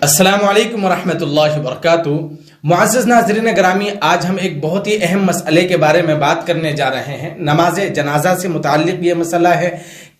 السلام علیکم ورحمۃ اللہ وبرکاتہ۔ معزز ناظرین گرامی، آج ہم ایک بہت ہی اہم مسئلے کے بارے میں بات کرنے جا رہے ہیں۔ نماز جنازہ سے متعلق یہ مسئلہ ہے،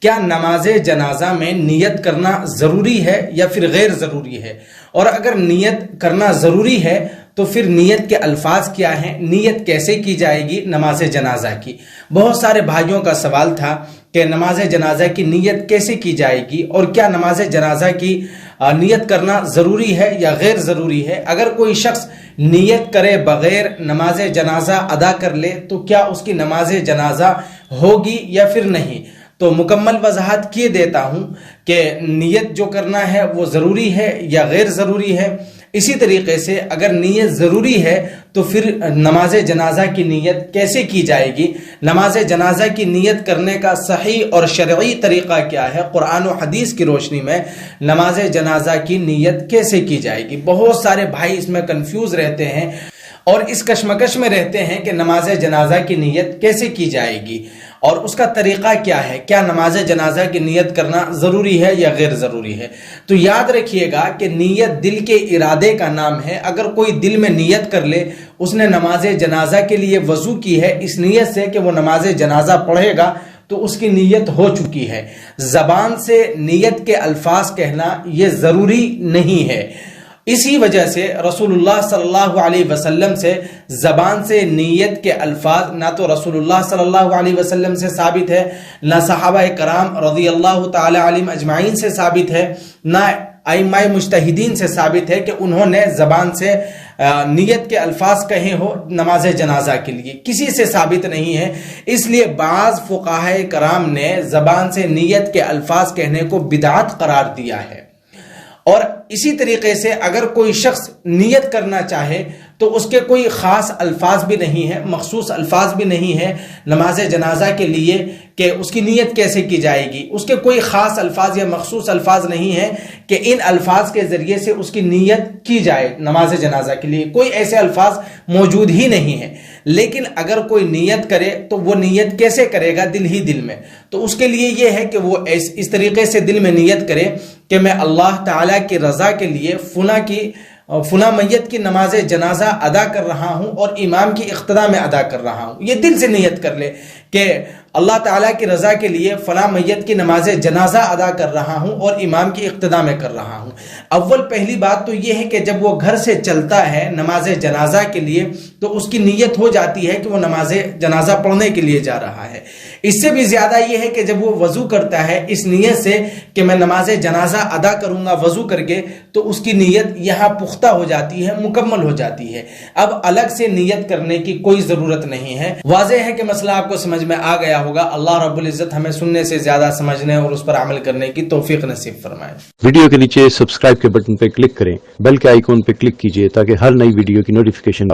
کیا نماز جنازہ میں نیت کرنا ضروری ہے یا پھر غیر ضروری ہے؟ اور اگر نیت کرنا ضروری ہے تو پھر نیت کے الفاظ کیا ہیں، نیت کیسے کی جائے گی نماز جنازہ کی؟ بہت سارے بھائیوں کا سوال تھا کہ نماز جنازہ کی نیت کیسے کی جائے گی اور کیا نماز جنازہ کی نیت کرنا ضروری ہے یا غیر ضروری ہے؟ اگر کوئی شخص نیت کرے بغیر نماز جنازہ ادا کر لے تو کیا اس کی نماز جنازہ ہوگی یا پھر نہیں؟ تو مکمل وضاحت کیے دیتا ہوں کہ نیت جو کرنا ہے وہ ضروری ہے یا غیر ضروری ہے۔ اسی طریقے سے اگر نیت ضروری ہے تو پھر نماز جنازہ کی نیت کیسے کی جائے گی؟ نماز جنازہ کی نیت کرنے کا صحیح اور شرعی طریقہ کیا ہے؟ قرآن و حدیث کی روشنی میں نماز جنازہ کی نیت کیسے کی جائے گی؟ بہت سارے بھائی اس میں کنفیوز رہتے ہیں اور اس کشمکش میں رہتے ہیں کہ نماز جنازہ کی نیت کیسے کی جائے گی اور اس کا طریقہ کیا ہے؟ کیا نماز جنازہ کی نیت کرنا ضروری ہے یا غیر ضروری ہے؟ تو یاد رکھیے گا کہ نیت دل کے ارادے کا نام ہے۔ اگر کوئی دل میں نیت کر لے، اس نے نماز جنازہ کے لیے وضو کی ہے اس نیت سے کہ وہ نماز جنازہ پڑھے گا، تو اس کی نیت ہو چکی ہے۔ زبان سے نیت کے الفاظ کہنا یہ ضروری نہیں ہے۔ اسی وجہ سے رسول اللہ صلی اللہ علیہ وسلم سے زبان سے نیت کے الفاظ نہ تو رسول اللہ صلی اللہ علیہ وسلم سے ثابت ہے، نہ صحابہ کرام رضی اللہ تعالی عنہم اجمعین سے ثابت ہے، نہ ائمہ مجتہدین سے ثابت ہے کہ انہوں نے زبان سے نیت کے الفاظ کہے ہو نماز جنازہ کے لیے، کسی سے ثابت نہیں ہے۔ اس لیے بعض فقہاء کرام نے زبان سے نیت کے الفاظ کہنے کو بدعت قرار دیا ہے۔ اور اسی طریقے سے اگر کوئی شخص نیت کرنا چاہے تو اس کے کوئی خاص الفاظ بھی نہیں ہے، مخصوص الفاظ بھی نہیں ہے نماز جنازہ کے لیے کہ اس کی نیت کیسے کی جائے گی۔ اس کے کوئی خاص الفاظ یا مخصوص الفاظ نہیں ہے کہ ان الفاظ کے ذریعے سے اس کی نیت کی جائے نماز جنازہ کے لیے، کوئی ایسے الفاظ موجود ہی نہیں ہے۔ لیکن اگر کوئی نیت کرے تو وہ نیت کیسے کرے گا؟ دل ہی دل میں۔ تو اس کے لیے یہ ہے کہ وہ اس طریقے سے دل میں نیت کرے کہ میں اللہ تعالیٰ کی رضا کے لیے فلاں میت کی نماز جنازہ ادا کر رہا ہوں اور امام کی اقتداء میں ادا کر رہا ہوں۔ یہ دل سے نیت کر لے کہ اللہ تعالیٰ کی رضا کے لیے فلاں میت کی نماز جنازہ ادا کر رہا ہوں اور امام کی اقتداء میں کر رہا ہوں۔ اول پہلی بات تو یہ ہے کہ جب وہ گھر سے چلتا ہے نماز جنازہ کے لیے تو اس کی نیت ہو جاتی ہے کہ وہ نماز جنازہ پڑھنے کے لیے جا رہا ہے۔ اس سے بھی زیادہ یہ ہے کہ جب وہ وضو کرتا ہے اس نیت سے کہ میں نماز جنازہ ادا کروں گا وضو کر کے، تو اس کی نیت یہاں پختہ ہو جاتی ہے، مکمل ہو جاتی ہے۔ اب الگ سے نیت کرنے کی کوئی ضرورت نہیں ہے۔ واضح ہے کہ مسئلہ آپ کو سمجھ میں آ گیا ہوگا۔ اللہ رب العزت ہمیں سننے سے زیادہ سمجھنے اور اس پر عمل کرنے کی توفیق نصیب فرمائے۔ ویڈیو کے نیچے سبسکرائب کے بٹن پہ کلک کریں، بیل کے آئیکن پہ کلک کیجئے تاکہ ہر نئی ویڈیو کی نوٹیفیکیشن